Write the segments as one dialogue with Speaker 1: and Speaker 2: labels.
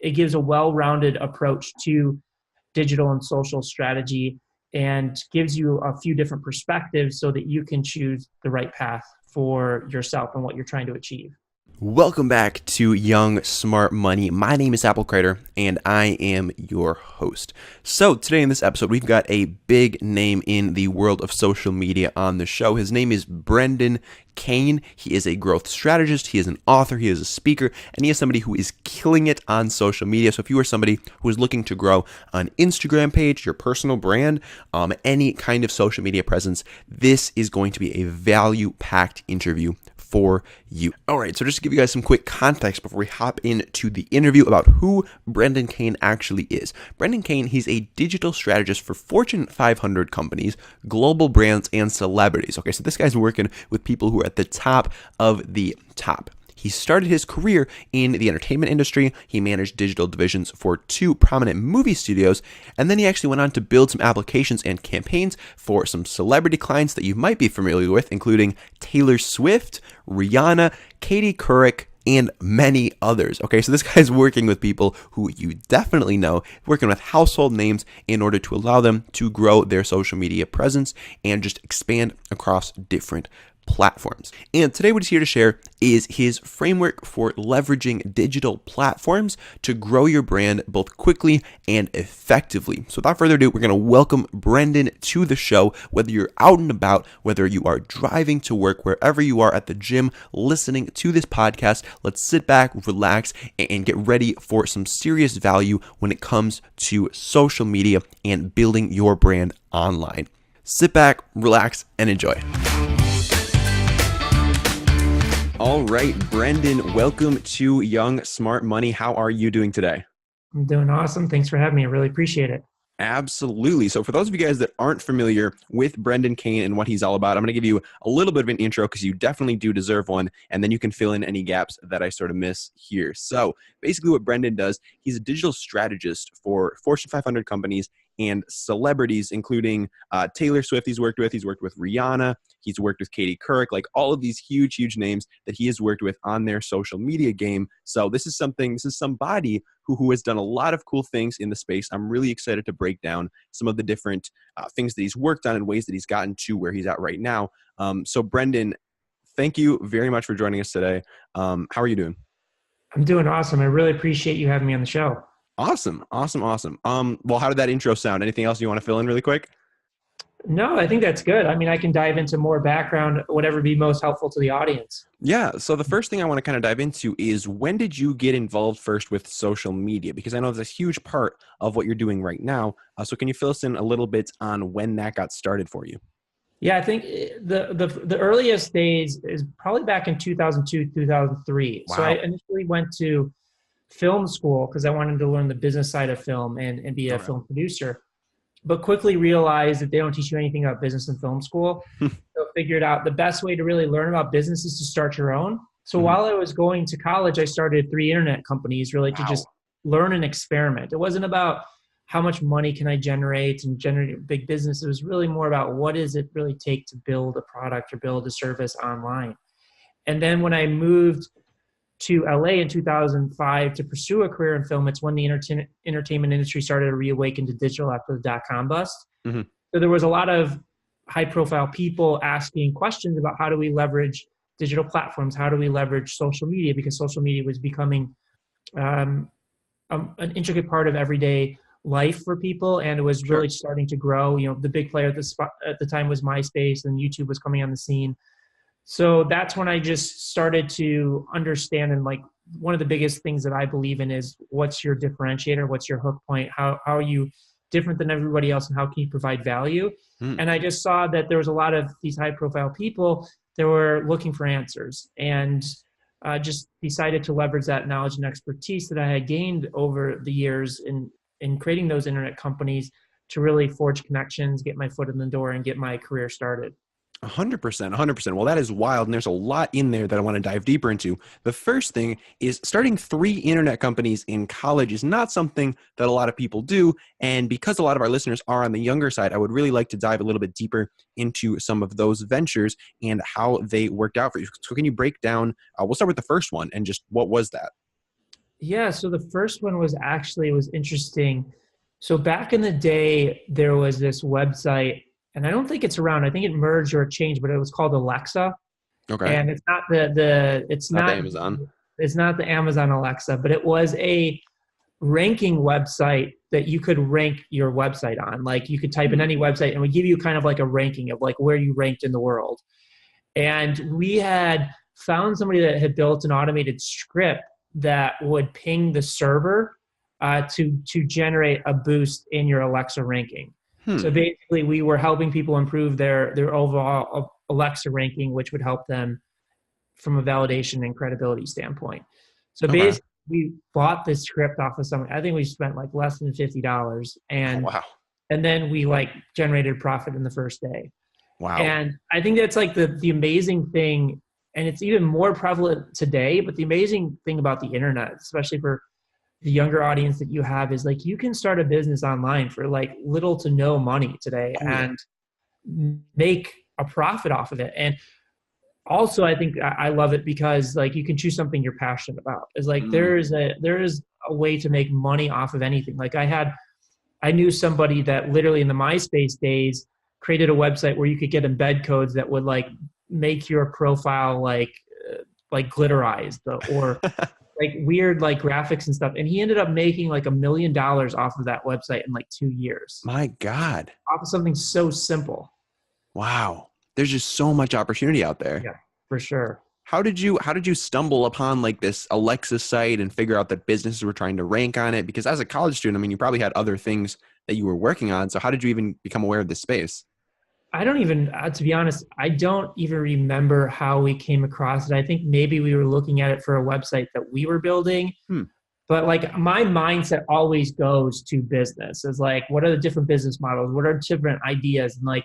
Speaker 1: it gives a well-rounded approach to digital and social strategy and gives you a few different perspectives so that you can choose the right path for yourself and what you're trying to achieve.
Speaker 2: Welcome back to Young Smart Money. My name is Apple Crater, and I am your host. So today in this episode, we've got a big name in the world of social media on the show. His name is Brendan Kane. He is a growth strategist, he is an author, he is a speaker, and he is somebody who is killing it on social media. So if you are somebody who is looking to grow an Instagram page, your personal brand, any kind of social media presence, this is going to be a value-packed interview for you. All right, so just to give you guys some quick context before we hop into the interview about who Brendan Kane actually is. Brendan Kane, he's a digital strategist for Fortune 500 companies, global brands, and celebrities. Okay, so this guy's working with people who are at the top of the top. He started his career in the entertainment industry. He managed digital divisions for 2 prominent movie studios, and then he actually went on to build some applications and campaigns for some celebrity clients that you might be familiar with, including Taylor Swift, Rihanna, Katie Couric, and many others. Okay, so this guy's working with people who you definitely know, working with household names in order to allow them to grow their social media presence and just expand across different platforms. And today what he's here to share is his framework for leveraging digital platforms to grow your brand both quickly and effectively. So without further ado, we're going to welcome Brendan to the show. Whether you're out and about, whether you are driving to work, wherever you are at the gym listening to this podcast, let's sit back, relax, and get ready for some serious value when it comes to social media and building your brand online. Sit back, relax, and enjoy. All right, Brendan, welcome to Young Smart Money. How are you doing today?
Speaker 1: I'm doing awesome. Thanks for having me. I really appreciate it.
Speaker 2: Absolutely. So for those of you guys that aren't familiar with Brendan Kane and what he's all about, I'm going to give you a little bit of an intro because you definitely do deserve one, and then you can fill in any gaps that I sort of miss here. So basically what Brendan does, he's a digital strategist for Fortune 500 companies and celebrities, including Taylor Swift he's worked with Rihanna, he's worked with Katie Couric, like all of these huge names that he has worked with on their social media game. So this is somebody who has done a lot of cool things in the space. I'm really excited to break down some of the different things that he's worked on and ways that he's gotten to where he's at right now. So Brendan, thank you very much for joining us today. How are you doing?
Speaker 1: I'm doing awesome. I really appreciate you having me on the show.
Speaker 2: Awesome. Well, how did that intro sound? Anything else you want to fill in really quick?
Speaker 1: No, I think that's good. I mean, I can dive into more background, whatever be most helpful to the audience.
Speaker 2: Yeah. So the first thing I want to kind of dive into is, when did you get involved first with social media? Because I know it's a huge part of what you're doing right now. So can you fill us in a little bit on when that got started for you?
Speaker 1: Yeah, I think the earliest days is probably back in 2002, 2003.
Speaker 2: Wow.
Speaker 1: So I initially went to film school because I wanted to learn the business side of film and be a film producer, but quickly realized that they don't teach you anything about business in film school. So figured out the best way to really learn about business is to start your own. So while I was going to college, I started 3 internet companies really to just learn and experiment. It wasn't about how much money can I generate and generate a big business. It was really more about what does it really take to build a product or build a service online. And then when I moved to LA in 2005 to pursue a career in film, it's when the entertainment industry started to reawaken to digital after the dot-com bust. So there was a lot of high-profile people asking questions about how do we leverage digital platforms, how do we leverage social media, because social media was becoming an intricate part of everyday life for people, and it was really starting to grow. You know, the big player at the time was MySpace, and YouTube was coming on the scene. So that's when I just started to understand, and like one of the biggest things that I believe in is, what's your differentiator? What's your hook point? How are you different than everybody else, and how can you provide value? And I just saw that there was a lot of these high profile people that were looking for answers, and just decided to leverage that knowledge and expertise that I had gained over the years in creating those internet companies to really forge connections, get my foot in the door, and get my career started.
Speaker 2: 100%. Well, that is wild. And there's a lot in there that I want to dive deeper into. The first thing is, starting 3 internet companies in college is not something that a lot of people do. And because a lot of our listeners are on the younger side, I would really like to dive a little bit deeper into some of those ventures and how they worked out for you. So can you break down, we'll start with the first one, and just what was that?
Speaker 1: Yeah, so the first one was actually, it was interesting. So back in the day, there was this website, and I don't think it's around. I think it merged or it changed, but it was called Alexa.
Speaker 2: Okay.
Speaker 1: And it's not the
Speaker 2: Not the Amazon.
Speaker 1: it's not the Amazon Alexa, but it was a ranking website that you could rank your website on. Like you could type in any website and it would give you kind of like a ranking of like where you ranked in the world. And we had found somebody that had built an automated script that would ping the server to generate a boost in your Alexa ranking.
Speaker 2: Hmm.
Speaker 1: So basically, we were helping people improve their overall Alexa ranking, which would help them from a validation and credibility standpoint. So
Speaker 2: Okay.
Speaker 1: basically, we bought this script off of someone. I think we spent like less than $50,
Speaker 2: Oh, wow.
Speaker 1: and then we like generated profit in the first day.
Speaker 2: Wow.
Speaker 1: And I think that's like the amazing thing, and it's even more prevalent today. But the amazing thing about the internet, especially for the younger audience that you have, is like you can start a business online for like little to no money today
Speaker 2: Oh, yeah.
Speaker 1: and make a profit off of it. And also, I think I love it because like you can choose something you're passionate about. It's like
Speaker 2: Mm.
Speaker 1: there is a way to make money off of anything. Like I knew somebody that literally in the MySpace days created a website where you could get embed codes that would like make your profile like glitterized or like weird like graphics and stuff. And he ended up making like $1 million off of that website in like 2 years
Speaker 2: My God.
Speaker 1: off of something so simple.
Speaker 2: Wow. There's just so much opportunity out there.
Speaker 1: Yeah, for sure.
Speaker 2: How did you stumble upon like this Alexa site and figure out that businesses were trying to rank on it? Because as a college student, I mean, you probably had other things that you were working on. So how did you even become aware of this space?
Speaker 1: I don't even, to be honest, I don't even remember how we came across it. I think maybe we were looking at it for a website that we were building.
Speaker 2: Hmm.
Speaker 1: But like my mindset always goes to business. Is like, what are the different business models? What are different ideas? And like,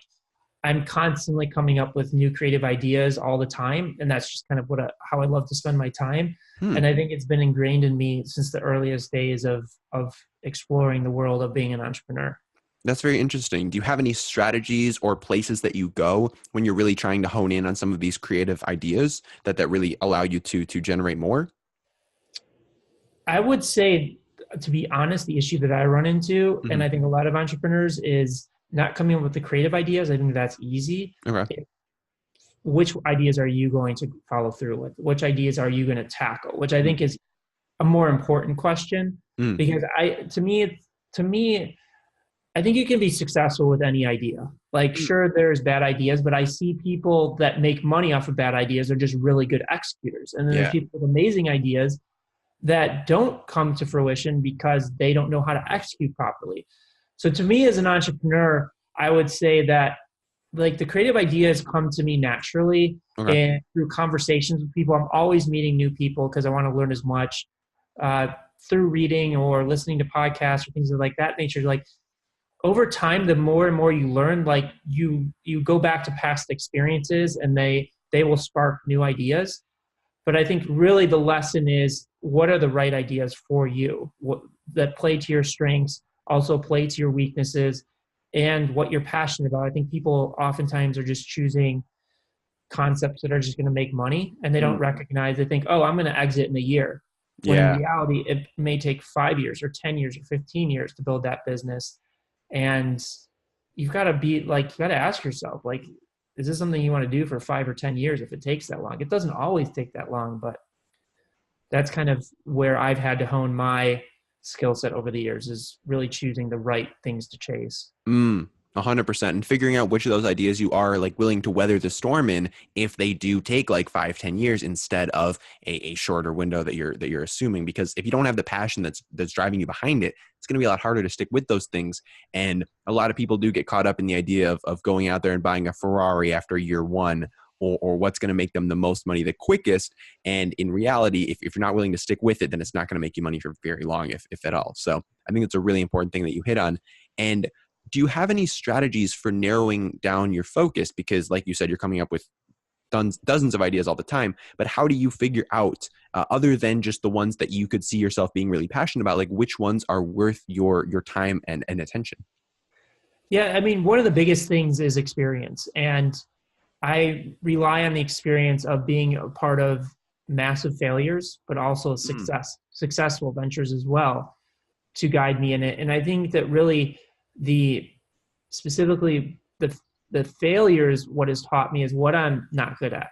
Speaker 1: I'm constantly coming up with new creative ideas all the time, and that's just kind of how I love to spend my time.
Speaker 2: Hmm.
Speaker 1: And I think it's been ingrained in me since the earliest days of exploring the world of being an entrepreneur.
Speaker 2: That's very interesting. Do you have any strategies or places that you go when you're really trying to hone in on some of these creative ideas that really allow you to generate more?
Speaker 1: I would say, to be honest, the issue that I run into, and
Speaker 2: Hmm.
Speaker 1: I think a lot of entrepreneurs, is not coming up with the creative ideas. I think that's easy.
Speaker 2: Okay.
Speaker 1: Which ideas are you going to follow through with? Which ideas are you going to tackle? Which I think is a more important question,
Speaker 2: Mm.
Speaker 1: because to me, I think you can be successful with any idea. Like,
Speaker 2: Mm.
Speaker 1: sure, there's bad ideas, but I see people that make money off of bad ideas are just really good executors. And then there's
Speaker 2: Yeah.
Speaker 1: people with amazing ideas that don't come to fruition because they don't know how to execute properly. So to me as an entrepreneur, I would say that like the creative ideas come to me naturally
Speaker 2: Okay.
Speaker 1: and through conversations with people. I'm always meeting new people because I want to learn as much uh, through reading or listening to podcasts or things of like that nature. Like over time, the more and more you learn, like you go back to past experiences and they will spark new ideas. But I think really the lesson is what are the right ideas for you that play to your strengths, also play to your weaknesses, and what you're passionate about. I think people oftentimes are just choosing concepts that are just going to make money and they don't
Speaker 2: Mm.
Speaker 1: recognize, they think, oh, I'm going to exit in a year. When in
Speaker 2: Yeah.
Speaker 1: reality, it may take 5 years or 10 years or 15 years to build that business. And you've got to be like, you got to ask yourself, like, is this something you want to do for 5 or 10 years if it takes that long? It doesn't always take that long, but that's kind of where I've had to hone my skill set over the years, is really choosing the right things to chase.
Speaker 2: 100%. And figuring out which of those ideas you are like willing to weather the storm in if they do take like 5, 10 years instead of a shorter window that you're assuming. Because if you don't have the passion that's driving you behind it, it's going to be a lot harder to stick with those things. And a lot of people do get caught up in the idea of going out there and buying a Ferrari after year one, or what's going to make them the most money the quickest. And in reality, if you're not willing to stick with it, then it's not going to make you money for very long, if at all. So I think it's a really important thing that you hit on. And do you have any strategies for narrowing down your focus? Because like you said, you're coming up with dozens of ideas all the time, but how do you figure out, other than just the ones that you could see yourself being really passionate about, like which ones are worth your time and attention?
Speaker 1: Yeah, I mean, one of the biggest things is experience. And I rely on the experience of being a part of massive failures, but also successful ventures as well to guide me in it. And I think that really the specifically the failures, what has taught me is what I'm not good at.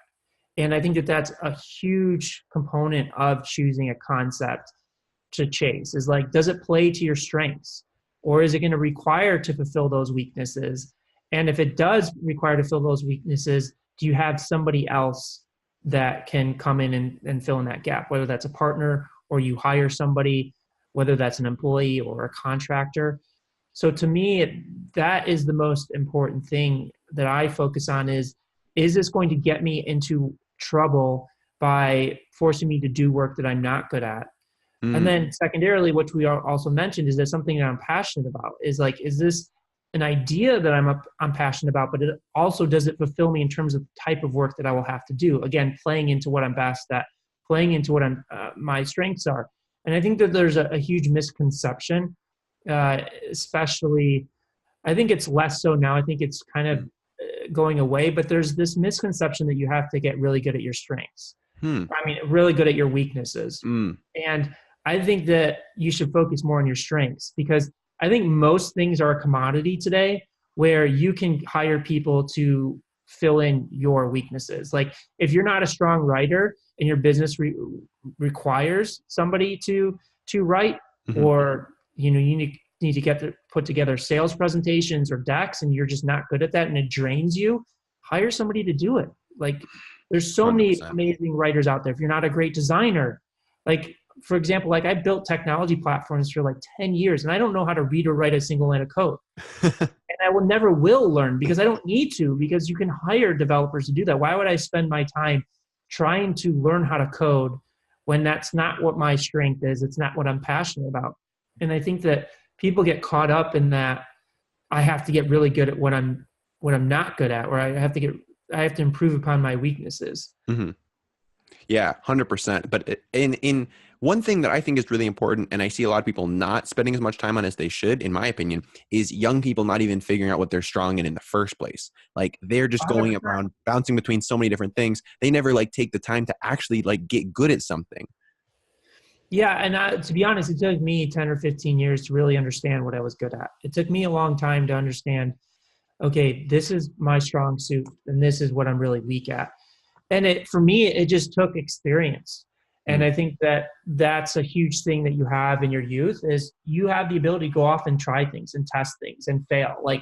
Speaker 1: And I think that that's a huge component of choosing a concept to chase is like, does it play to your strengths, or is it going to require to fulfill those weaknesses? And if it does require to fill those weaknesses, do you have somebody else that can come in and fill in that gap, whether that's a partner or you hire somebody, whether that's an employee or a contractor? So to me, that is the most important thing that I focus on is this going to get me into trouble by forcing me to do work that I'm not good at? And then secondarily, which we also mentioned, is that something that I'm passionate about? Is like, is this an idea that I'm passionate about, but it also, does it fulfill me in terms of the type of work that I will have to do? Again, playing into what I'm best at, playing into what my strengths are. And I think that there's a huge misconception, especially, I think it's less so now. I think it's kind of going away, but there's this misconception that you have to get really good at your strengths. I mean, really good at your weaknesses. And I think that you should focus more on your strengths, because I think most things are a commodity today where you can hire people to fill in your weaknesses. Like if you're not a strong writer and your business requires somebody to write, or you need to put together sales presentations or decks, and you're just not good at that and it drains you, hire somebody to do it. Like there's so 100%. Many amazing writers out there. If you're not a great designer, like for example, like I built technology platforms for like 10 years and I don't know how to read or write a single line of code. And I never will learn, because I don't need to, because you can hire developers to do that. Why would I spend my time trying to learn how to code when that's not what my strength is? It's not what I'm passionate about. And I think that people get caught up in that I have to get really good at what I'm not good at, or I have to improve upon my weaknesses.
Speaker 2: Yeah, 100%. But in one thing that I think is really important, and I see a lot of people not spending as much time on as they should, in my opinion, is young people not even figuring out what they're strong in the first place. Like they're just going around bouncing between so many different things. They never like take the time to actually like get good at something.
Speaker 1: Yeah, and to be honest, it took me 10 or 15 years to really understand what I was good at. It took me a long time to understand, okay, this is my strong suit and this is what I'm really weak at. And for me, it just took experience. And I think that that's a huge thing that you have in your youth, is you have the ability to go off and try things and test things and fail. Like,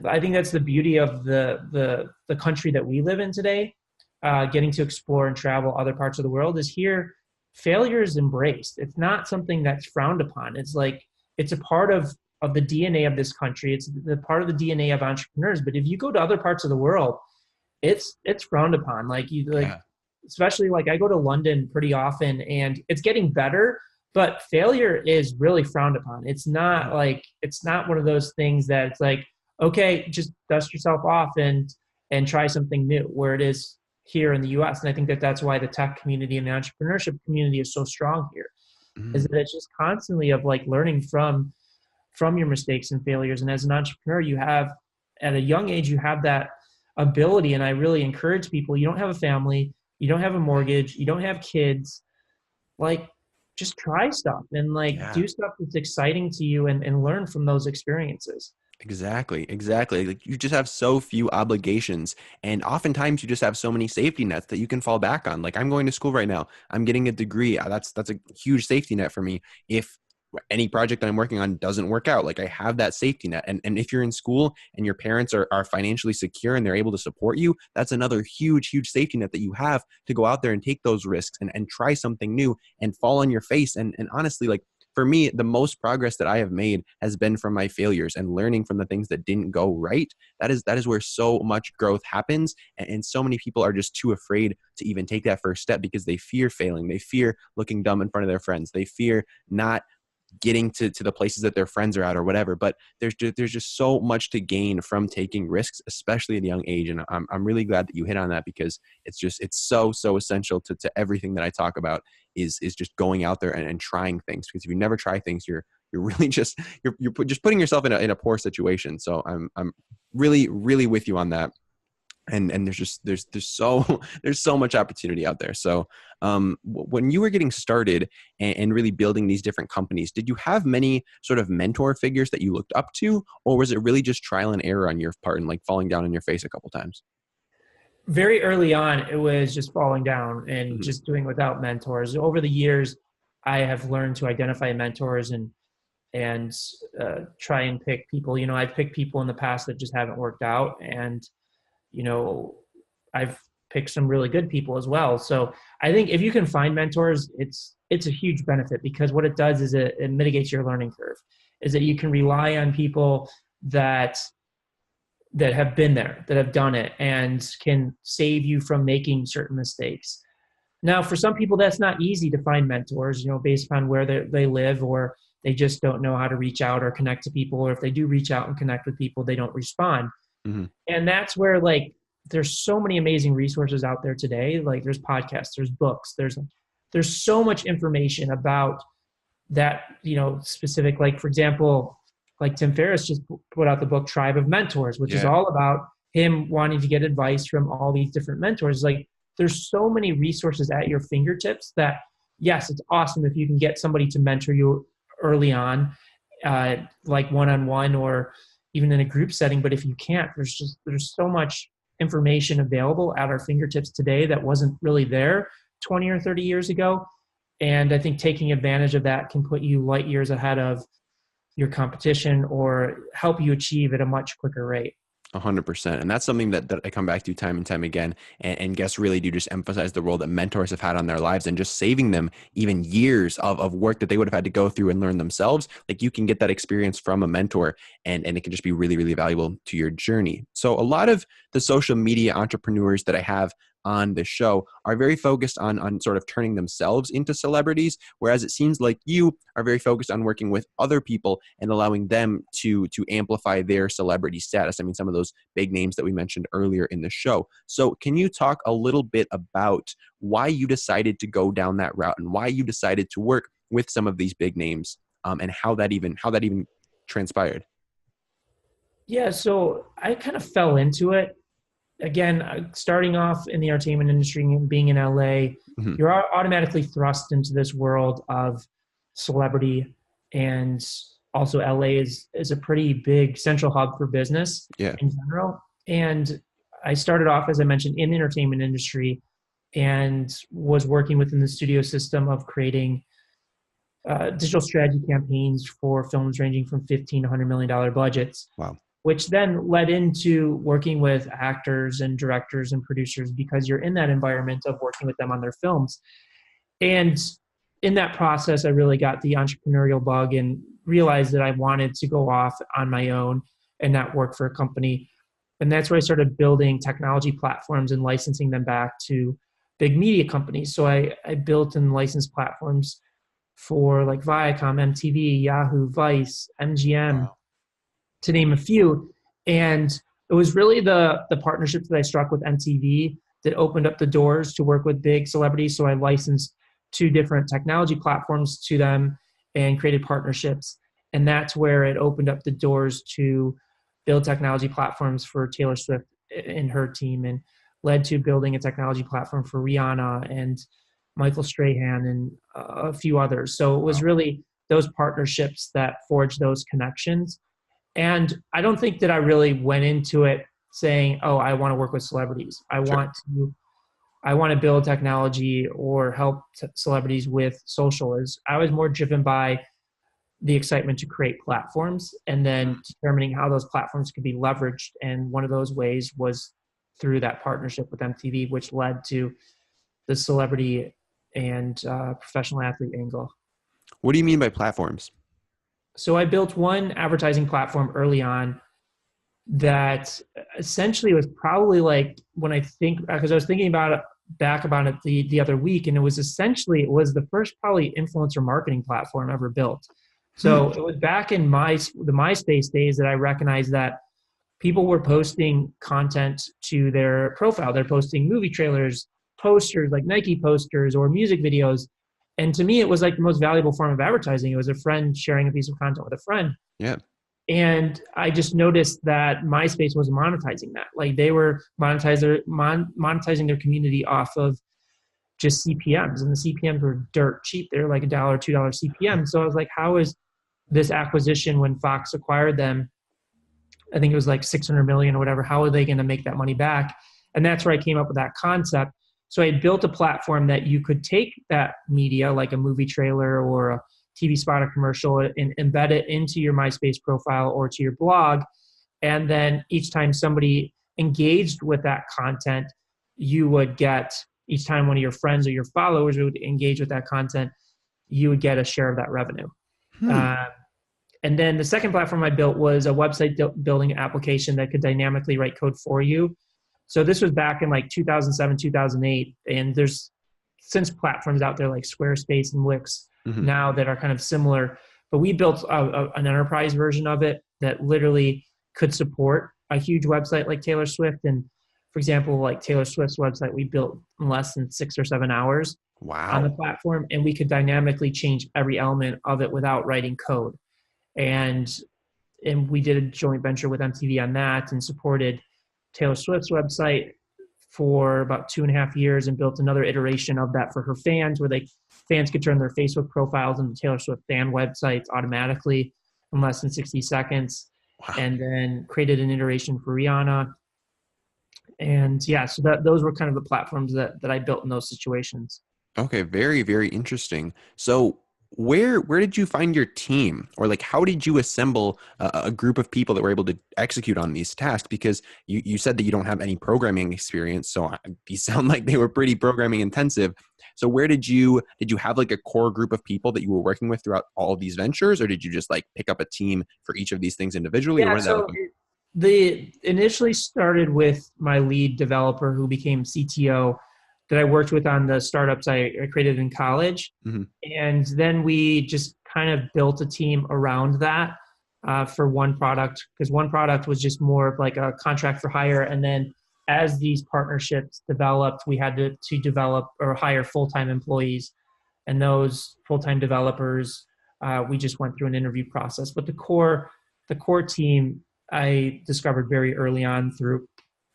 Speaker 1: I think that's the beauty of the country that we live in today, getting to explore and travel other parts of the world, is here failure is embraced. It's not something that's frowned upon. It's like, it's a part of the DNA of this country. It's the part of the DNA of entrepreneurs. But if you go to other parts of the world, it's frowned upon. Like especially like I go to London pretty often, and it's getting better, but failure is really frowned upon. It's not it's not one of those things that it's like, okay, just dust yourself off and try something new, where it is here in the US. And I think that that's why the tech community and the entrepreneurship community is so strong here, is that it's just constantly of like learning from your mistakes and failures. And as an entrepreneur, you have, at a young age, you have that ability. And I really encourage people, you don't have a family, you don't have a mortgage, you don't have kids, like just try stuff and do stuff that's exciting to you and learn from those experiences.
Speaker 2: Exactly. Like you just have so few obligations, and oftentimes you just have so many safety nets that you can fall back on. Like I'm going to school right now. I'm getting a degree. That's a huge safety net for me. If any project that I'm working on doesn't work out, like I have that safety net. And if you're in school and your parents are financially secure and they're able to support you, that's another huge safety net that you have to go out there and take those risks and try something new and fall on your face. And honestly, like for me, the most progress that I have made has been from my failures and learning from the things that didn't go right. That is where so much growth happens. And so many people are just too afraid to even take that first step because they fear failing. They fear looking dumb in front of their friends. They fear not getting to the places that their friends are at or whatever. But there's just so much to gain from taking risks, especially at a young age. And I'm really glad that you hit on that, because it's so essential to everything that I talk about is just going out there and trying things. Because if you never try things, you're really just putting yourself in a poor situation. So I'm really with you on that. And there's so there's so much opportunity out there. So when you were getting started and really building these different companies, did you have many sort of mentor figures that you looked up to, or was it really just trial and error on your part and like falling down on your face a couple times?
Speaker 1: Very early on, it was just falling down and
Speaker 2: Hmm.
Speaker 1: just doing without mentors. Over the years, I have learned to identify mentors and try and pick people. I've picked people in the past that just haven't worked out, and you know, I've picked some really good people as well. So I think if you can find mentors, it's a huge benefit, because what it does is it mitigates your learning curve. Is that you can rely on people that have been there, that have done it, and can save you from making certain mistakes. Now, for some people, that's not easy to find mentors, based upon where they live, or they just don't know how to reach out or connect to people. Or if they do reach out and connect with people, they don't respond.
Speaker 2: Hmm.
Speaker 1: And that's where, like, there's so many amazing resources out there today. Like, there's podcasts, there's books, there's so much information about that, specific. Like, for example, like Tim Ferriss just put out the book Tribe of Mentors, which is
Speaker 2: Yeah.
Speaker 1: all about him wanting to get advice from all these different mentors. Like, there's so many resources at your fingertips that, yes, it's awesome if you can get somebody to mentor you early on, like one-on-one or even in a group setting. But if you can't, there's so much information available at our fingertips today that wasn't really there 20 or 30 years ago. And I think taking advantage of that can put you light years ahead of your competition or help you achieve at a much quicker rate.
Speaker 2: 100%. And that's something that I come back to time and time again. And guests really do just emphasize the role that mentors have had on their lives and just saving them even years of work that they would have had to go through and learn themselves. Like, you can get that experience from a mentor, and it can just be really, really valuable to your journey. So a lot of the social media entrepreneurs that I have on the show are very focused on sort of turning themselves into celebrities, whereas it seems like you are very focused on working with other people and allowing them to amplify their celebrity status. I mean, some of those big names that we mentioned earlier in the show. So can you talk a little bit about why you decided to go down that route and why you decided to work with some of these big names, and how that even transpired?
Speaker 1: Yeah, so I kind of fell into it. Again, starting off in the entertainment industry and being in LA,
Speaker 2: Hmm.
Speaker 1: you're automatically thrust into this world of celebrity. And also LA is a pretty big central hub for business
Speaker 2: Yeah.
Speaker 1: in general. And I started off, as I mentioned, in the entertainment industry and was working within the studio system of creating digital strategy campaigns for films ranging from 15 to $100 million budgets,
Speaker 2: Wow.
Speaker 1: which then led into working with actors and directors and producers, because you're in that environment of working with them on their films. And in that process, I really got the entrepreneurial bug and realized that I wanted to go off on my own and not work for a company. And that's where I started building technology platforms and licensing them back to big media companies. So I built and licensed platforms for like Viacom, MTV, Yahoo, Vice, MGM,
Speaker 2: Wow.
Speaker 1: to name a few. And it was really the partnerships that I struck with MTV that opened up the doors to work with big celebrities. So I licensed two different technology platforms to them and created partnerships. And that's where it opened up the doors to build technology platforms for Taylor Swift and her team, and led to building a technology platform for Rihanna and Michael Strahan and a few others. So it was
Speaker 2: Wow.
Speaker 1: really those partnerships that forged those connections. And I don't think that I really went into it saying, "Oh, I want to work with celebrities.
Speaker 2: Sure.
Speaker 1: I want to build technology or help celebrities with social." Is I was more driven by the excitement to create platforms and then determining how those platforms could be leveraged. And one of those ways was through that partnership with MTV, which led to the celebrity and professional athlete angle.
Speaker 2: What do you mean by platforms?
Speaker 1: So I built one advertising platform early on that essentially was probably like, when I think, because I was thinking about it back about it the other week, and it was the first probably influencer marketing platform ever built.
Speaker 2: Hmm.
Speaker 1: So it was back in the MySpace days that I recognized that people were posting content to their profile. They're posting movie trailers, posters like Nike posters or music videos. And to me, it was like the most valuable form of advertising. It was a friend sharing a piece of content with a friend.
Speaker 2: Yeah.
Speaker 1: And I just noticed that MySpace wasn't monetizing that. Like they were monetizing their community off of just CPMs, and the CPMs were dirt cheap. They're like $1, $2 CPM. So I was like, how is this acquisition when Fox acquired them? I think it was like 600 million or whatever. How are they going to make that money back? And that's where I came up with that concept. So I built a platform that you could take that media, like a movie trailer or a TV spot or commercial, and embed it into your MySpace profile or to your blog. And then each time somebody engaged with that content, you would get, each time one of your friends or your followers would engage with that content, you would get a share of that revenue.
Speaker 2: Hmm.
Speaker 1: Uh, and then the second platform I built was a website building application that could dynamically write code for you. So this was back in like 2007, 2008. And there's since platforms out there like Squarespace and Wix
Speaker 2: Mm-hmm.
Speaker 1: now that are kind of similar. But we built an enterprise version of it that literally could support a huge website like Taylor Swift. And for example, like Taylor Swift's website, we built in less than 6 or 7 hours on the
Speaker 2: Wow.
Speaker 1: platform. And we could dynamically change every element of it without writing code. And we did a joint venture with MTV on that and supported Taylor Swift's website for about 2.5 years and built another iteration of that for her fans, where fans could turn their Facebook profiles into Taylor Swift fan websites automatically in less than 60 seconds.
Speaker 2: Wow.
Speaker 1: And then created an iteration for Rihanna. And yeah, so those were kind of the platforms that I built in those situations.
Speaker 2: Okay, very, very interesting. So where did you find your team, or like how did you assemble a group of people that were able to execute on these tasks? Because you said that you don't have any programming experience, so these sound like they were pretty programming intensive. So where did you have like a core group of people that you were working with throughout all of these ventures, or did you just like pick up a team for each of these things individually, or
Speaker 1: Yeah,
Speaker 2: what did that look
Speaker 1: so
Speaker 2: like?
Speaker 1: they initially started with my lead developer who became CTO that I worked with on the startups I created in college.
Speaker 2: Mm-hmm.
Speaker 1: And then we just kind of built a team around that for one product, because one product was just more of like a contract for hire. And then as these partnerships developed, we had to develop or hire full-time employees. And those full-time developers, we just went through an interview process. But the core team I discovered very early on through,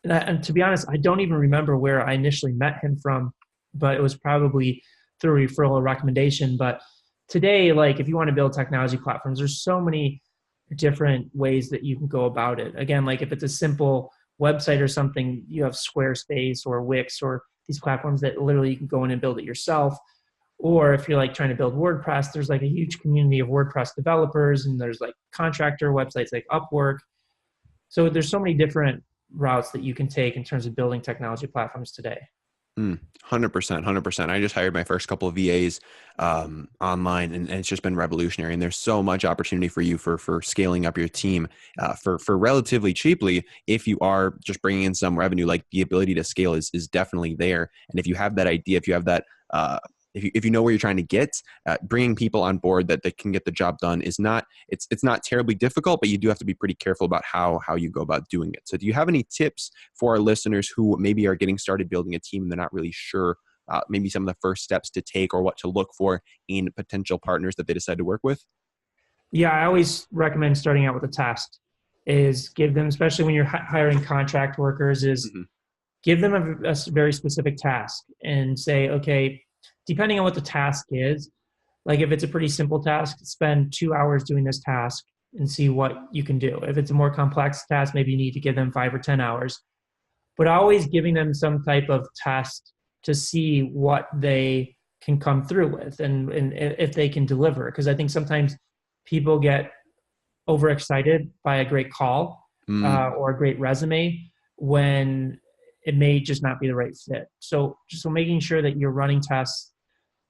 Speaker 1: and to be honest, I don't even remember where I initially met him from, but it was probably through a referral or recommendation. But today, like if you want to build technology platforms, there's so many different ways that you can go about it. Again, like if it's a simple website or something, you have Squarespace or Wix or these platforms that literally you can go in and build it yourself. Or if you're like trying to build WordPress, there's like a huge community of WordPress developers, and there's like contractor websites like Upwork. So there's so many different routes that you can take in terms of building technology platforms today.
Speaker 2: 100%, 100%. I just hired my first couple of VAs online, and it's just been revolutionary. And there's so much opportunity for you for scaling up your team for relatively cheaply. If you are just bringing in some revenue, like the ability to scale is definitely there. And if you have that idea, if you have that, if you know where you're trying to get, bringing people on board that can get the job done is not, it's not terribly difficult, but you do have to be pretty careful about how you go about doing it. So do you have any tips for our listeners who maybe are getting started building a team and they're not really sure maybe some of the first steps to take or what to look for in potential partners that they decide to work with?
Speaker 1: Yeah, I always recommend starting out with a task. Is give them, especially when you're hiring contract workers, is
Speaker 2: Mm-hmm.
Speaker 1: give them a very specific task and say, okay, depending on what the task is, like if it's a pretty simple task, spend 2 hours doing this task and see what you can do. If it's a more complex task, maybe you need to give them 5 or 10 hours, but always giving them some type of test to see what they can come through with, and if they can deliver. Because I think sometimes people get overexcited by a great call
Speaker 2: Mm.
Speaker 1: or a great resume when it may just not be the right fit. So making sure that you're running tests,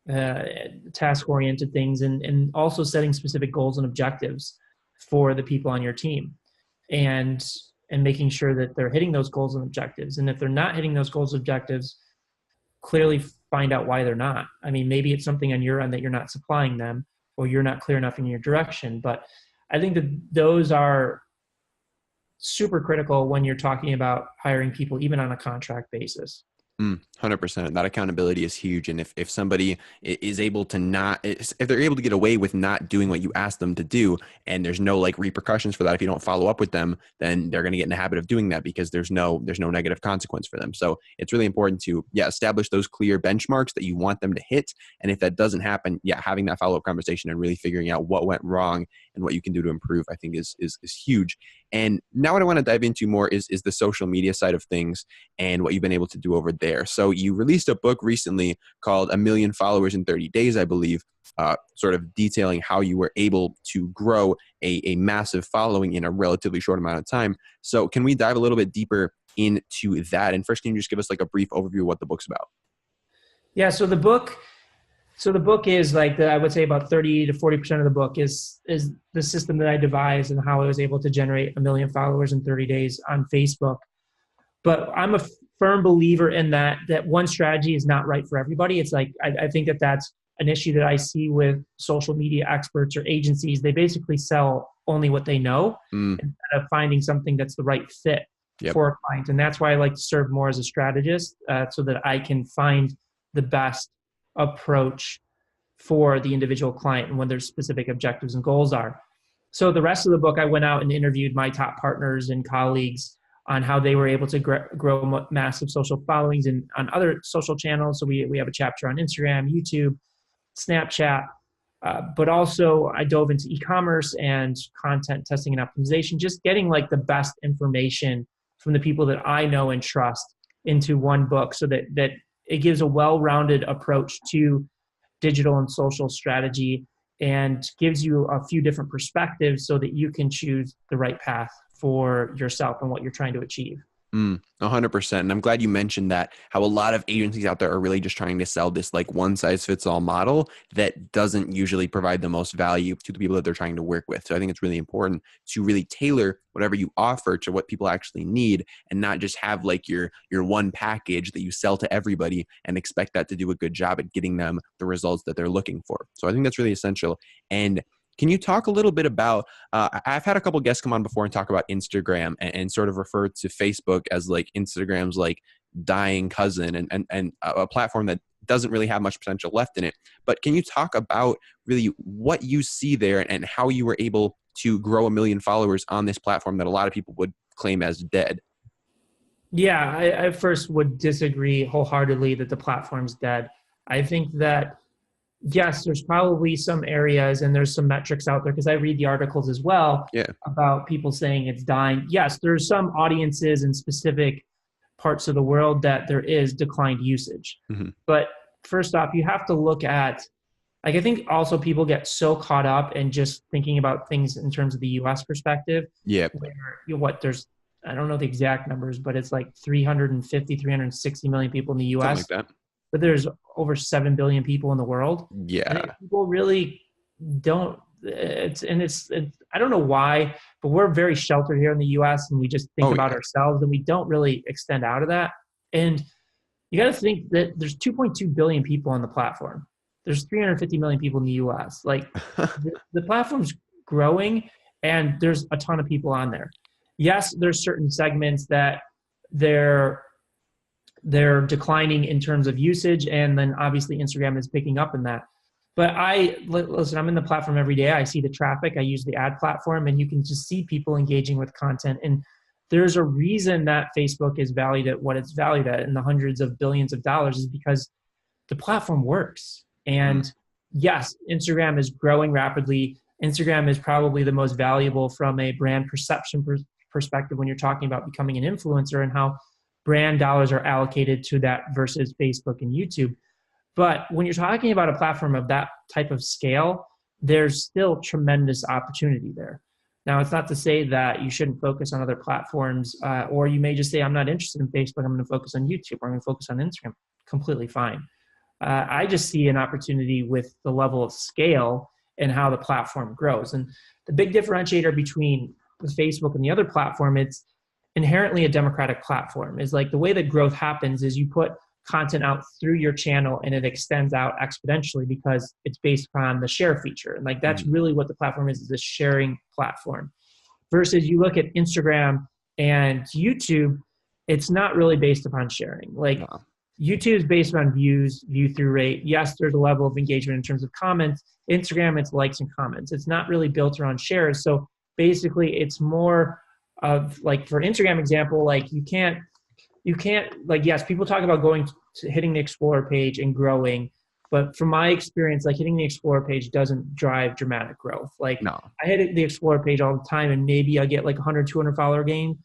Speaker 1: uh, task-oriented things, and also setting specific goals and objectives for the people on your team, and making sure that they're hitting those goals and objectives. And if they're not hitting those goals and objectives, clearly find out why they're not. I mean, maybe it's something on your end that you're not supplying them, or you're not clear enough in your direction. But I think that those are super critical when you're talking about hiring people, even on a contract basis.
Speaker 2: 100%. That accountability is huge. And if somebody is able to not, if they're able to get away with not doing what you ask them to do, and there's no like repercussions for that, if you don't follow up with them, then they're going to get in the habit of doing that because there's no negative consequence for them. So it's really important to, establish those clear benchmarks that you want them to hit. And if that doesn't happen, having that follow-up conversation and really figuring out what went wrong and what you can do to improve, I think is huge. And now what I want to dive into more is the social media side of things and what you've been able to do over there. So you released a book recently called 1 Million Followers in 30 Days, I believe, sort of detailing how you were able to grow a massive following in a relatively short amount of time. So can we dive a little bit deeper into that? And first, can you just give us like a brief overview of what the book's about?
Speaker 1: Yeah. So the book is like I would say about 30 to 40% of the book is the system that I devised and how I was able to generate 1 million followers in 30 days on Facebook. But I'm a firm believer in that one strategy is not right for everybody. It's like, I think that's an issue that I see with social media experts or agencies. They basically sell only what they know instead of finding something that's the right fit for a client. And that's why I like to serve more as a strategist so that I can find the best approach for the individual client and what their specific objectives and goals are. So the rest of the book, I went out and interviewed my top partners and colleagues on how they were able to grow massive social followings and on other social channels. So we have a chapter on Instagram, YouTube, Snapchat, but also I dove into e-commerce and content testing and optimization, just getting like the best information from the people that I know and trust into one book so that it gives a well-rounded approach to digital and social strategy and gives you a few different perspectives so that you can choose the right path for yourself and what you're trying to achieve.
Speaker 2: 100%. And I'm glad you mentioned that, how a lot of agencies out there are really just trying to sell this like one size fits all model that doesn't usually provide the most value to the people that they're trying to work with. So I think it's really important to really tailor whatever you offer to what people actually need and not just have like your one package that you sell to everybody and expect that to do a good job at getting them the results that they're looking for. So I think that's really essential. And can you talk a little bit about, I've had a couple guests come on before and talk about Instagram and sort of refer to Facebook as like Instagram's like dying cousin and a platform that doesn't really have much potential left in it. But can you talk about really what you see there and how you were able to grow 1 million followers on this platform that a lot of people would claim as dead?
Speaker 1: Yeah, I first would disagree wholeheartedly that the platform's dead. I think that yes, there's probably some areas and there's some metrics out there because I read the articles as well about people saying it's dying. Yes, there's some audiences in specific parts of the world that there is declined usage. But first off, you have to look at, like, I think also people get so caught up in just thinking about things in terms of the US perspective. Where, there's, I don't know the exact numbers, but it's like 350, 360 million people in the US.
Speaker 2: Something like that.
Speaker 1: But there's over 7 billion people in the world. And people really don't, I don't know why, but we're very sheltered here in the US and we just think about ourselves and we don't really extend out of that. And you got to think that there's 2.2 billion people on the platform. There's 350 million people in the US. Like the platform's growing and there's a ton of people on there. Yes, there's certain segments that they're declining in terms of usage, and then obviously Instagram is picking up in that. But listen, I'm in the platform every day. I see the traffic. I use the ad platform, and you can just see people engaging with content. And there's a reason that Facebook is valued at what it's valued at in the hundreds of billions of dollars is because the platform works. And yes, Instagram is growing rapidly. Instagram is probably the most valuable from a brand perception perspective when you're talking about becoming an influencer and how brand dollars are allocated to that versus Facebook and YouTube. But when you're talking about a platform of that type of scale, there's still tremendous opportunity there. Now, it's not to say that you shouldn't focus on other platforms, or you may just say, I'm not interested in Facebook, I'm going to focus on YouTube, or I'm going to focus on Instagram. Completely fine. I just see an opportunity with the level of scale and how the platform grows. And the big differentiator between Facebook and the other platform, it's inherently a democratic platform. Is like the way that growth happens is you put content out through your channel and it extends out exponentially because it's based on the share feature. And like that's really what the platform is a sharing platform. Versus you look at Instagram and YouTube, it's not really based upon sharing. Like YouTube is based on views, view through rate. Yes, there's a level of engagement in terms of comments. Instagram, it's likes and comments. It's not really built around shares. So basically, it's more of like, for Instagram example, like you can't like, yes, people talk about going to hitting the Explore page and growing, but from my experience, like hitting the Explore page doesn't drive dramatic growth. Like
Speaker 2: No.
Speaker 1: I hit the Explore page all the time and maybe I get like 100, 200 follower gain.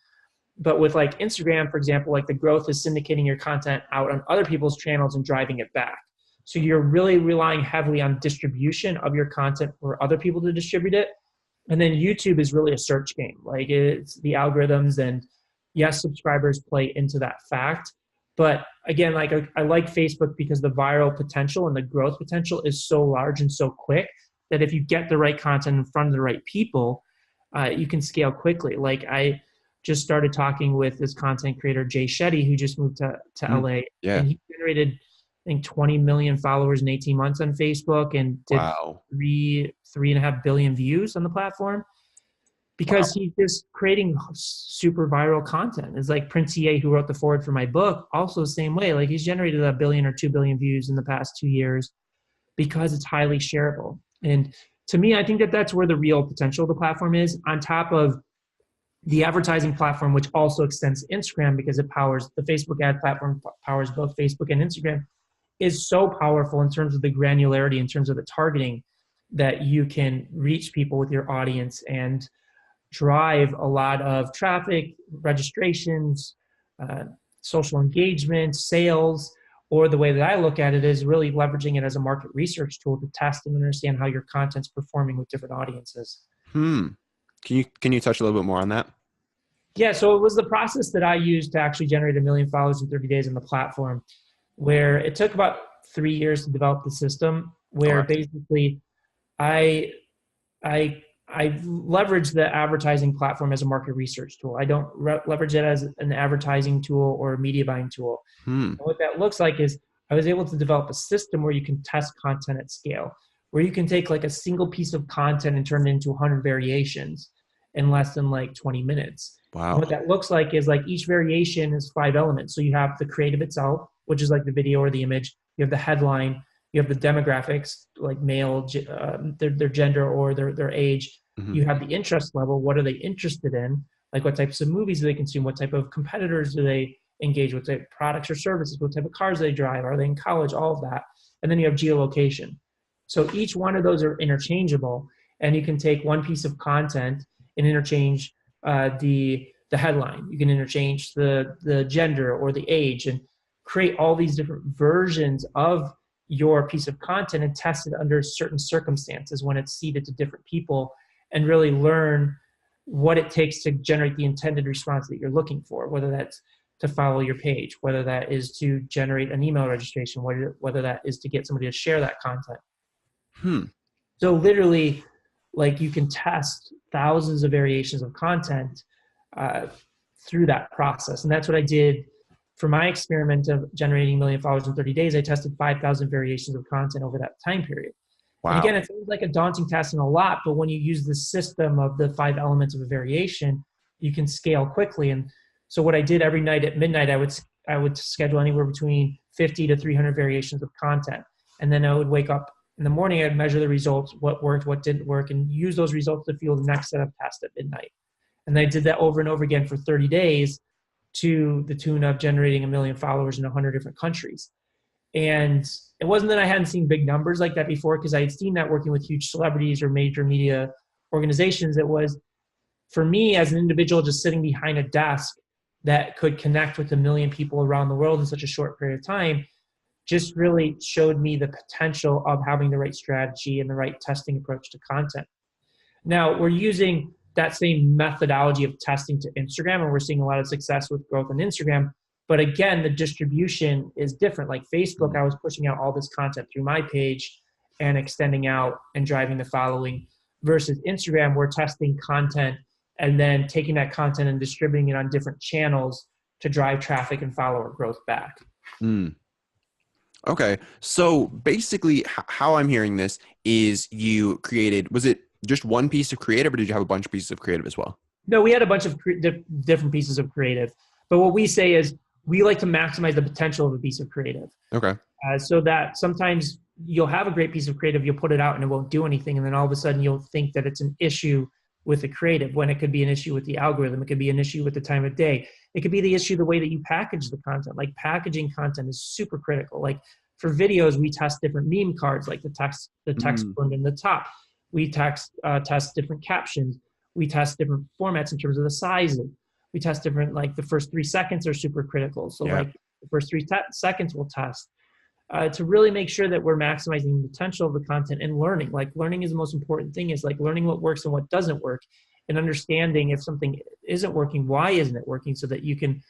Speaker 1: But with like Instagram, for example, like the growth is syndicating your content out on other people's channels and driving it back. So you're really relying heavily on distribution of your content for other people to distribute it. And then YouTube is really a search game. Like it's the algorithms, and yes, subscribers play into that fact. But again, like I like Facebook because the viral potential and the growth potential is so large and so quick that if you get the right content in front of the right people, you can scale quickly. Like I just started talking with this content creator, Jay Shetty, who just moved to LA.
Speaker 2: Yeah.
Speaker 1: And he generated, I think, 20 million followers in 18 months on Facebook and did
Speaker 2: Wow.
Speaker 1: 3.5 billion views on the platform because he's just creating super viral content. It's like Prince EA, who wrote the forward for my book, also the same way. Like he's generated 1 billion or 2 billion views in the past 2 years because it's highly shareable. And to me, I think that that's where the real potential of the platform is, on top of the advertising platform, which also extends to Instagram because it powers the Facebook ad platform, powers both Facebook and Instagram, is so powerful in terms of the granularity, in terms of the targeting, that you can reach people with your audience and drive a lot of traffic, registrations, social engagement, sales, or the way that I look at it is really leveraging it as a market research tool to test and understand how your content's performing with different audiences.
Speaker 2: Can you touch a little bit more on that?
Speaker 1: Yeah, so it was the process that I used to actually generate 1 million followers in 30 days on the platform, where it took about 3 years to develop the system, where basically I leverage the advertising platform as a market research tool. I don't leverage it as an advertising tool or a media buying tool. And what that looks like is I was able to develop a system where you can test content at scale, where you can take like a single piece of content and turn it into 100 variations in less than like 20 minutes.
Speaker 2: Wow.
Speaker 1: And what that looks like is like each variation is 5 elements. So you have the creative itself, which is like the video or the image. You have the headline. You have the demographics, like male, their gender or their age. You have the interest level. What are they interested in? Like what types of movies do they consume? What type of competitors do they engage with? What type of products or services? What type of cars do they drive? Are they in college? All of that. And then you have geolocation. So each one of those are interchangeable. And you can take one piece of content and interchange the headline. You can interchange the gender or the age and create all these different versions of your piece of content and test it under certain circumstances when it's seeded to different people, and really learn what it takes to generate the intended response that you're looking for, whether that's to follow your page, whether that is to generate an email registration, whether that is to get somebody to share that content. So literally, like you can test thousands of variations of content through that process. And that's what I did for my experiment of generating 1 million followers in 30 days. I tested 5,000 variations of content over that time period. Wow. And again, it sounds like a daunting task and a lot, but when you use the system of the 5 elements of a variation, you can scale quickly. And so what I did every night at midnight, I would schedule anywhere between 50 to 300 variations of content. And then I would wake up in the morning, I'd measure the results, what worked, what didn't work, and use those results to fuel the next set of tests at midnight. And I did that over and over again for 30 days to the tune of generating 1 million followers in 100 different countries. And it wasn't that I hadn't seen big numbers like that before, because I had seen that working with huge celebrities or major media organizations. It was, for me as an individual just sitting behind a desk that could connect with 1 million people around the world in such a short period of time, just really showed me the potential of having the right strategy and the right testing approach to content. Now, we're using that same methodology of testing to Instagram, and we're seeing a lot of success with growth on Instagram. But again, the distribution is different. Like Facebook, I was pushing out all this content through my page and extending out and driving the following, versus Instagram, we're testing content and then taking that content and distributing it on different channels to drive traffic and follower growth back.
Speaker 2: Okay. So basically how I'm hearing this is you created, was it just one piece of creative, or did you have a bunch of pieces of creative as well?
Speaker 1: No, we had a bunch of different pieces of creative. But what we say is we like to maximize the potential of a piece of creative.
Speaker 2: Okay.
Speaker 1: So that sometimes you'll have a great piece of creative, you'll put it out and it won't do anything. And then all of a sudden you'll think that it's an issue with the creative when it could be an issue with the algorithm. It could be an issue with the time of day. It could be the issue, the way that you package the content. Like packaging content is super critical. Like for videos, we test different meme cards, like the text blend in the top. We test different captions. We test different formats in terms of the sizing. We test different, like the first 3 seconds are super critical. So like the first 3 seconds we'll test. To really make sure that we're maximizing the potential of the content and learning. Like learning is the most important thing, is like learning what works and what doesn't work, and understanding if something isn't working, why isn't it working, so that you can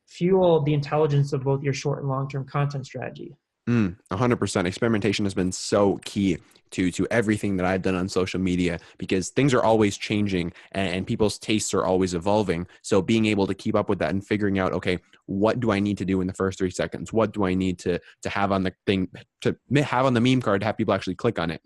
Speaker 1: fuel the intelligence of both your short and long-term content strategy.
Speaker 2: 100%. Experimentation has been so key to everything that I've done on social media, because things are always changing and people's tastes are always evolving. So being able to keep up with that and figuring out, okay, what do I need to do in the first 3 seconds? What do I need to have on the thing, to have on the meme card to have people actually click on it?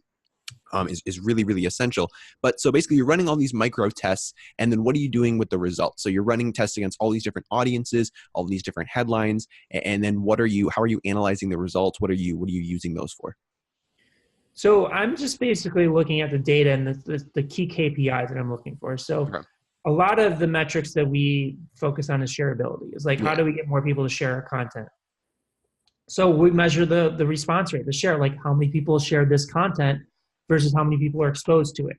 Speaker 2: Is really, really essential. But so basically you're running all these micro tests, and then what are you doing with the results? So you're running tests against all these different audiences, all these different headlines, and then how are you analyzing the results? What are you using those for?
Speaker 1: So I'm just basically looking at the data and the key KPIs that I'm looking for. So
Speaker 2: Okay.
Speaker 1: a lot of the metrics that we focus on is shareability. It's like, how do we get more people to share our content? So we measure the response rate, the share, like how many people share this content versus how many people are exposed to it.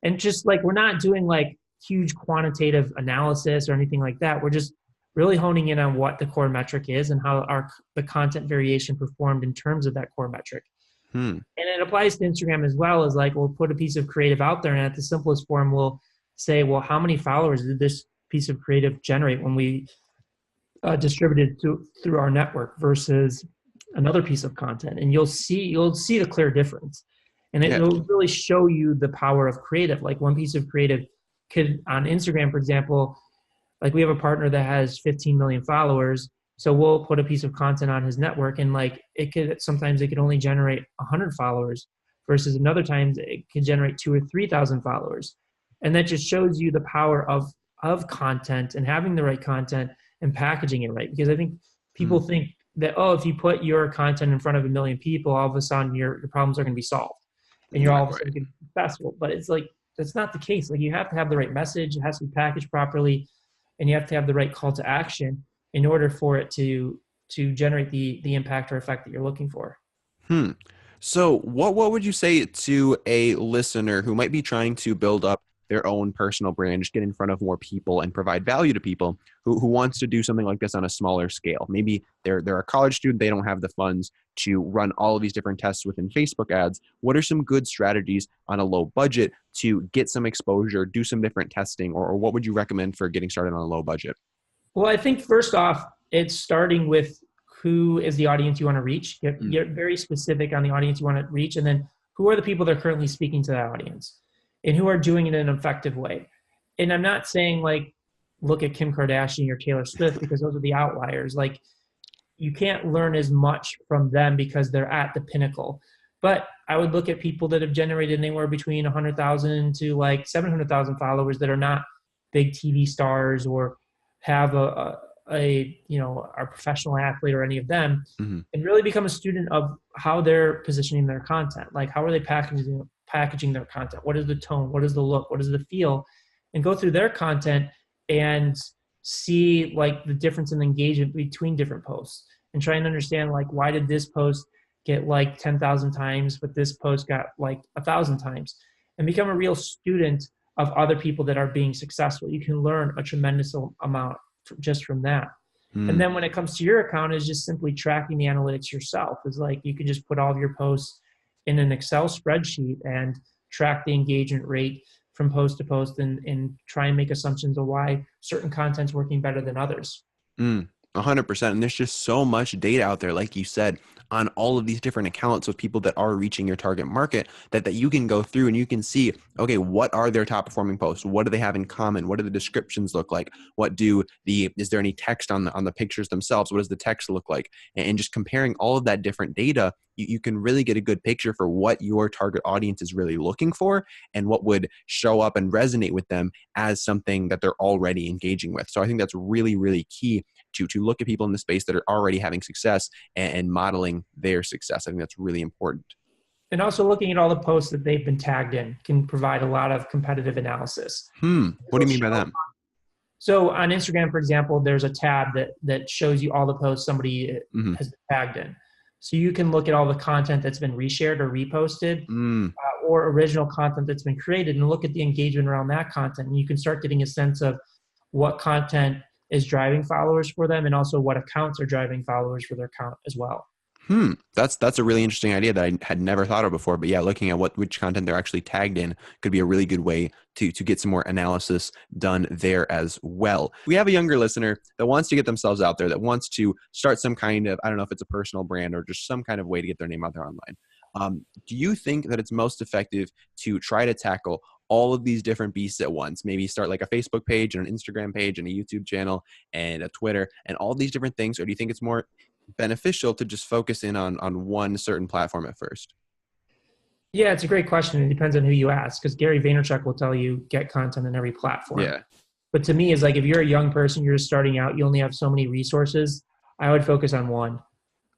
Speaker 1: And just like, we're not doing like huge quantitative analysis or anything like that. We're just really honing in on what the core metric is and how the content variation performed in terms of that core metric. And it applies to Instagram as well. As like, we'll put a piece of creative out there, and at the simplest form, we'll say, well, how many followers did this piece of creative generate when we distributed through our network versus another piece of content? And you'll see the clear difference. And it will really show you the power of creative. Like one piece of creative could, on Instagram, for example, like we have a partner that has 15 million followers. So we'll put a piece of content on his network, and like sometimes it could only generate 100 followers versus another times it could generate 2,000 or 3,000 followers. And that just shows you the power of content and having the right content and packaging it right. Because I think people think that, oh, if you put your content in front of 1 million people, all of a sudden your problems are going to be solved and you're all of a sudden going to be successful. But it's like, that's not the case. Like, you have to have the right message. It has to be packaged properly, and you have to have the right call to action in order for it to generate the impact or effect that you're looking for.
Speaker 2: So what would you say to a listener who might be trying to build up their own personal brand, just get in front of more people and provide value to people, who wants to do something like this on a smaller scale? Maybe they're a college student, they don't have the funds to run all of these different tests within Facebook ads. What are some good strategies on a low budget to get some exposure, do some different testing, or what would you recommend for getting started on a low budget?
Speaker 1: Well, I think first off, it's starting with who is the audience you want to reach. Get very specific on the audience you want to reach, and then who are the people that are currently speaking to that audience and who are doing it in an effective way. And I'm not saying like, look at Kim Kardashian or Taylor Swift, because those are the outliers. Like, you can't learn as much from them because they're at the pinnacle. But I would look at people that have generated anywhere between 100,000 to like 700,000 followers that are not big TV stars or have a professional athlete or any of them, and really become a student of how they're positioning their content. Like, how are they packaging their content? What is the tone? What is the look? What is the feel? And go through their content and see like the difference in engagement between different posts, and try and understand like, why did this post get like 10,000 times, but this post got like 1,000 times, and become a real student of other people that are being successful. You can learn a tremendous amount just from that. And then when it comes to your account, is just simply tracking the analytics yourself. Is like, you can just put all of your posts in an Excel spreadsheet and track the engagement rate from post to post, and try and make assumptions of why certain content's working better than others.
Speaker 2: 100%. And there's just so much data out there, like you said, on all of these different accounts with people that are reaching your target market, that you can go through and you can see, okay, what are their top performing posts? What do they have in common? What do the descriptions look like? Is there any text on the pictures themselves? What does the text look like? And just comparing all of that different data, you can really get a good picture for what your target audience is really looking for and what would show up and resonate with them as something that they're already engaging with. So I think that's really, really key to look at people in the space that are already having success and modeling their success. I think that's really important.
Speaker 1: And also looking at all the posts that they've been tagged in can provide a lot of competitive analysis.
Speaker 2: What do you mean by that?
Speaker 1: So on Instagram, for example, there's a tab that shows you all the posts somebody has been tagged in. So you can look at all the content that's been reshared or reposted or original content that's been created and look at the engagement around that content. And you can start getting a sense of what content is driving followers for them and also what accounts are driving followers for their account as well.
Speaker 2: That's a really interesting idea that I had never thought of before. But yeah, looking at which content they're actually tagged in could be a really good way to get some more analysis done there as well. We have a younger listener that wants to get themselves out there, that wants to start some kind of, I don't know if it's a personal brand or just some kind of way to get their name out there online. Do you think that it's most effective to try to tackle all of these different beasts at once? Maybe start like a Facebook page and an Instagram page and a YouTube channel and a Twitter and all these different things? Or do you think it's more beneficial to just focus in on one certain platform at first?
Speaker 1: Yeah, it's a great question. It depends on who you ask, because Gary Vaynerchuk will tell you get content on every platform.
Speaker 2: Yeah.
Speaker 1: But to me, it's like if you're a young person, you're just starting out, you only have so many resources. I would focus on one.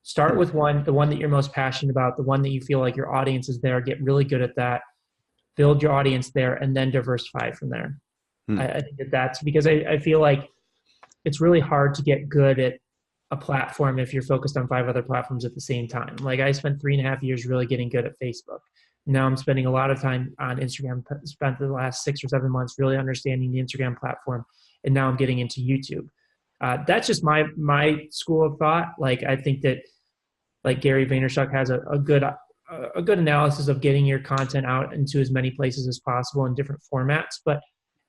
Speaker 1: Start with one, the one that you're most passionate about, the one that you feel like your audience is there. Get really good at that. Build your audience there, and then diversify from there. I think that's because I feel like it's really hard to get good at a platform if you're focused on 5 other platforms at the same time. Like I spent 3.5 years really getting good at Facebook. Now I'm spending a lot of time on Instagram, spent the last 6 or 7 months really understanding the Instagram platform. And now I'm getting into YouTube. That's just my school of thought. Like I think that like Gary Vaynerchuk has a good analysis of getting your content out into as many places as possible in different formats. But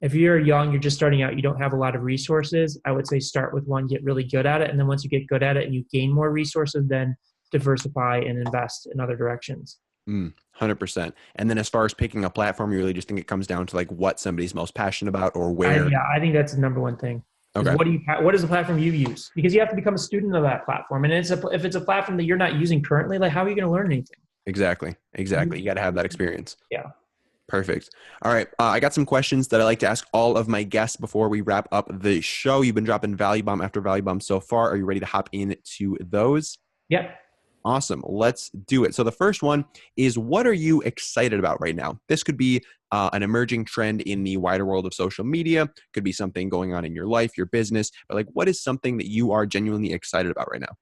Speaker 1: if you're young, you're just starting out, you don't have a lot of resources, I would say start with one, get really good at it. And then once you get good at it and you gain more resources, then diversify and invest in other directions.
Speaker 2: 100%. And then as far as picking a platform, you really just think it comes down to like what somebody's most passionate about or where?
Speaker 1: I think that's the number one thing.
Speaker 2: Okay.
Speaker 1: What is the platform you use? Because you have to become a student of that platform. And if it's a platform that you're not using currently, like how are you going to learn anything?
Speaker 2: Exactly. You got to have that experience.
Speaker 1: Yeah.
Speaker 2: Perfect. All right. I got some questions that I like to ask all of my guests before we wrap up the show. You've been dropping value bomb after value bomb so far. Are you ready to hop into those?
Speaker 1: Yep.
Speaker 2: Awesome. Let's do it. So the first one is, what are you excited about right now? This could be an emerging trend in the wider world of social media. Could be something going on in your life, your business. But like, what is something that you are genuinely excited about right now?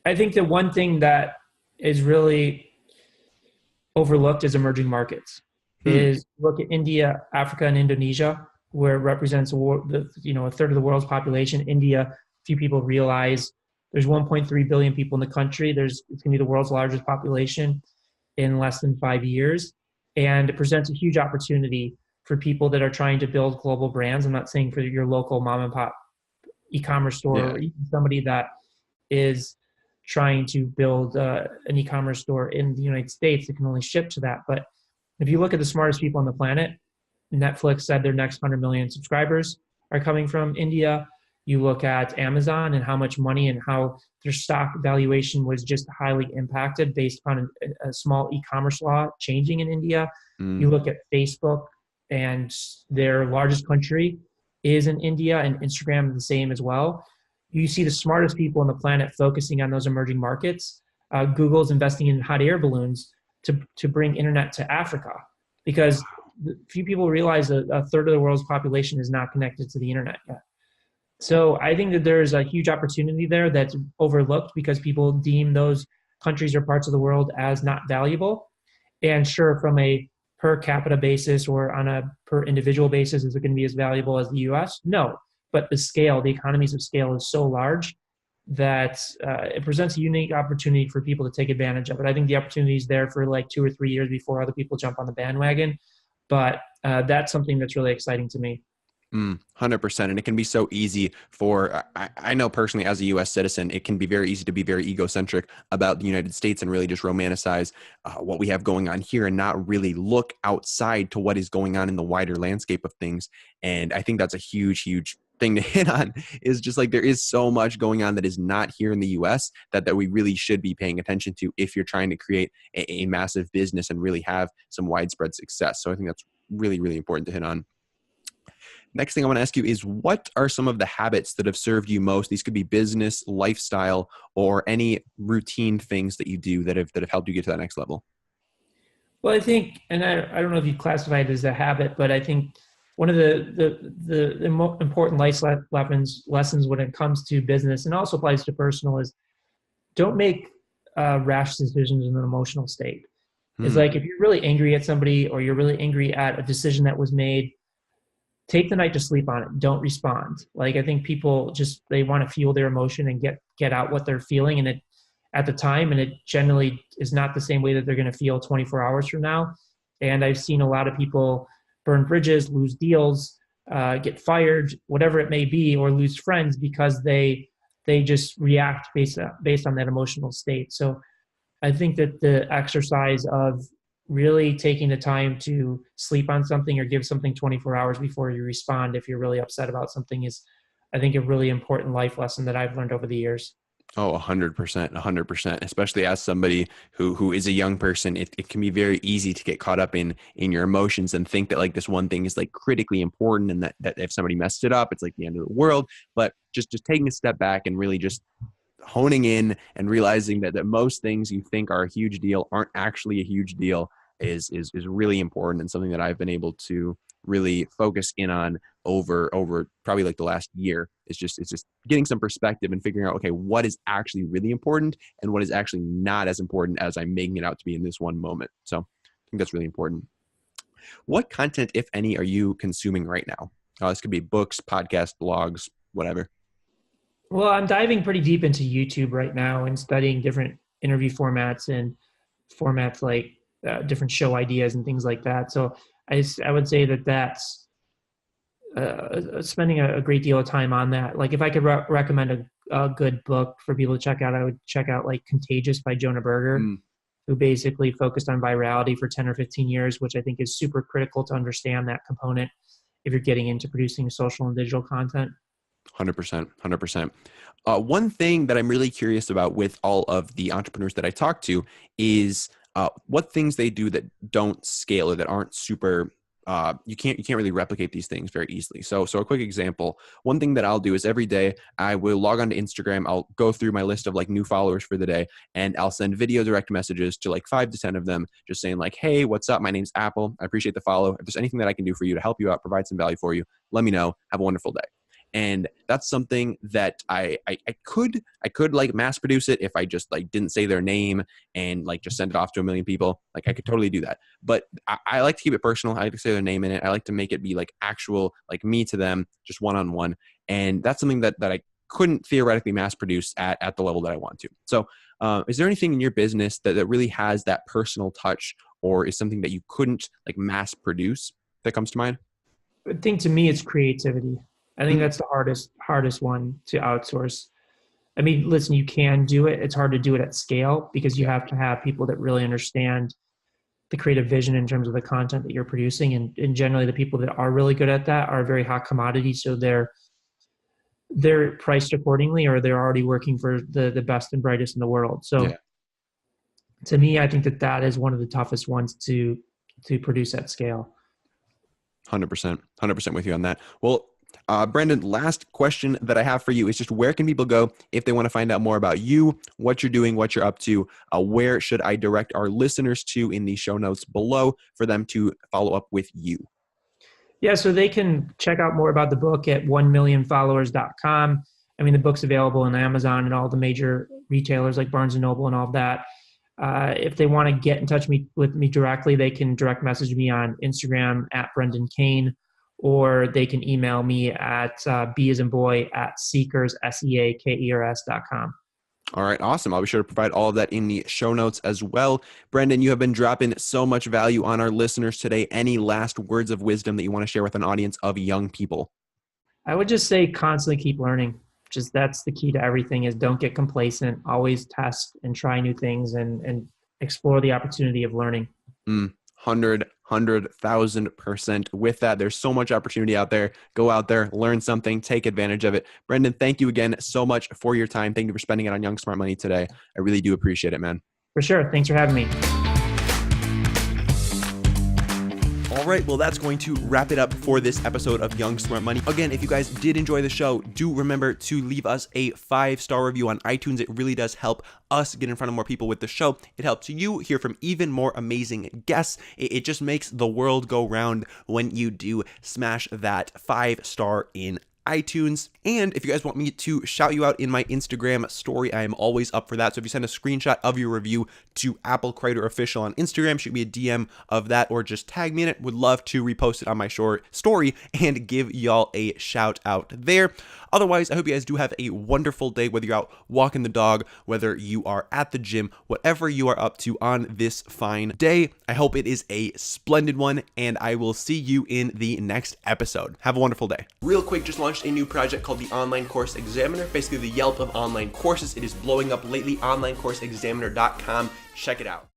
Speaker 1: I think the one thing that is really overlooked is emerging markets. Is look at India, Africa, and Indonesia, where it represents a third of the world's population. India, few people realize there's 1.3 billion people in the country. It's going to be the world's largest population in less than 5 years. And it presents a huge opportunity for people that are trying to build global brands. I'm not saying for your local mom and pop e-commerce store or even somebody that is trying to build an e-commerce store in the United States that can only ship to that. But if you look at the smartest people on the planet, Netflix said their next 100 million subscribers are coming from India. You look at Amazon and how much money and how their stock valuation was just highly impacted based upon a small e-commerce law changing in India. You look at Facebook and their largest country is in India, and Instagram is the same as well. You see the smartest people on the planet focusing on those emerging markets. Google's investing in hot air balloons to bring internet to Africa, because few people realize that a third of the world's population is not connected to the internet yet. So I think that there's a huge opportunity there that's overlooked because people deem those countries or parts of the world as not valuable. And sure, from a per capita basis or on a per individual basis, is it going to be as valuable as the US? No, but the economies of scale is so large that it presents a unique opportunity for people to take advantage of it. I think the opportunity is there for like 2 or 3 years before other people jump on the bandwagon. But that's something that's really exciting to me.
Speaker 2: 100%. And it can be so easy for, I know personally as a US citizen, it can be very easy to be very egocentric about the United States and really just romanticize what we have going on here and not really look outside to what is going on in the wider landscape of things. And I think that's a huge, huge thing to hit on, is just like there is so much going on that is not here in the US that we really should be paying attention to if you're trying to create a massive business and really have some widespread success. So I think that's really, really important to hit on. Next thing I want to ask you is, what are some of the habits that have served you most? These could be business, lifestyle, or any routine things that you do that have helped you get to that next level.
Speaker 1: Well, I think, and I don't know if you classify it as a habit, but I think one of the important life lessons when it comes to business, and also applies to personal, is don't make rash decisions in an emotional state. It's
Speaker 2: Hmm.
Speaker 1: like if you're really angry at somebody or you're really angry at a decision that was made, take the night to sleep on it. Don't respond. Like I think people just they want to fuel their emotion and get out what they're feeling, and it at the time, and it generally is not the same way that they're going to feel 24 hours from now. And I've seen a lot of people burn bridges, lose deals, get fired, whatever it may be, or lose friends because they just react based on that emotional state. So I think that the exercise of really taking the time to sleep on something or give something 24 hours before you respond if you're really upset about something is, I think, a really important life lesson that I've learned over the years.
Speaker 2: Oh, 100%, 100%. Especially as somebody who is a young person, it can be very easy to get caught up in your emotions and think that like this one thing is like critically important, and that if somebody messed it up, it's like the end of the world. But just taking a step back and really just honing in and realizing that most things you think are a huge deal aren't actually a huge deal is really important, and something that I've been able to really focus in on over probably like the last year. It's just getting some perspective and figuring out, okay, what is actually really important and what is actually not as important as I'm making it out to be in this one moment. So I think that's really important. What content, if any, are you consuming right now? This could be books, podcasts, blogs, whatever.
Speaker 1: Well, I'm diving pretty deep into YouTube right now and studying different interview formats and formats like different show ideas and things like that. So I would say that that's spending a great deal of time on that. Like if I could recommend a good book for people to check out, I would check out like Contagious by Jonah Berger,
Speaker 2: Mm.
Speaker 1: who basically focused on virality for 10 or 15 years, which I think is super critical to understand that component if you're getting into producing social and digital content.
Speaker 2: 100%, 100%. One thing that I'm really curious about with all of the entrepreneurs that I talk to is what things they do that don't scale or that aren't super. You can't really replicate these things very easily. So a quick example. One thing that I'll do is every day I will log on to Instagram. I'll go through my list of like new followers for the day, and I'll send video direct messages to like 5 to 10 of them, just saying like, "Hey, what's up? My name's Apple. I appreciate the follow. If there's anything that I can do for you to help you out, provide some value for you, let me know. Have a wonderful day." And that's something that I could like mass produce it if I just like didn't say their name and like just send it off to a million people. Like I could totally do that. But I like to keep it personal. I like to say their name in it. I like to make it be like actual, like me to them, just one-on-one. And that's something that I couldn't theoretically mass produce at the level that I want to. So is there anything in your business that really has that personal touch, or is something that you couldn't like mass produce that comes to mind?
Speaker 1: I think to me, it's creativity. I think that's the hardest one to outsource. I mean, listen, you can do it. It's hard to do it at scale because you have to have people that really understand the creative vision in terms of the content that you're producing. And generally the people that are really good at that are very hot commodity. So they're priced accordingly, or they're already working for the best and brightest in the world. So
Speaker 2: Yeah.
Speaker 1: to me, I think that is one of the toughest ones to produce at scale.
Speaker 2: 100%, 100% with you on that. Well, Brendan, last question that I have for you is just, where can people go if they want to find out more about you, what you're doing, what you're up to? Where should I direct our listeners to in the show notes below for them to follow up with you?
Speaker 1: Yeah, so they can check out more about the book at 1millionfollowers.com. I mean, the book's available on Amazon and all the major retailers like Barnes & Noble and all of that. If they want to get in touch with me directly, they can direct message me on Instagram at Brendan Kane, or they can email me at B as in boy at seekers, SEAKERS.com.
Speaker 2: All right, awesome. I'll be sure to provide all of that in the show notes as well. Brendan, you have been dropping so much value on our listeners today. Any last words of wisdom that you want to share with an audience of young people?
Speaker 1: I would just say constantly keep learning. Just that's the key to everything, is don't get complacent. Always test and try new things and explore the opportunity of learning.
Speaker 2: 100,000% with that. There's so much opportunity out there. Go out there, learn something, take advantage of it. Brendan, thank you again so much for your time. Thank you for spending it on Young Smart Money today. I really do appreciate it, man.
Speaker 1: For sure. Thanks for having me.
Speaker 2: All right, well, that's going to wrap it up for this episode of Young Smart Money. Again, if you guys did enjoy the show, do remember to leave us a 5-star review on iTunes. It really does help us get in front of more people with the show. It helps you hear from even more amazing guests. It just makes the world go round when you do smash that 5-star in iTunes. And if you guys want me to shout you out in my Instagram story, I am always up for that. So if you send a screenshot of your review to Apple Creator Official on Instagram, shoot me a DM of that or just tag me in it. Would love to repost it on my short story and give y'all a shout out there. Otherwise, I hope you guys do have a wonderful day, whether you're out walking the dog, whether you are at the gym, whatever you are up to on this fine day. I hope it is a splendid one, and I will see you in the next episode. Have a wonderful day. Real quick, just launched a new project called the Online Course Examiner, basically the Yelp of online courses. It is blowing up lately, onlinecourseexaminer.com. Check it out.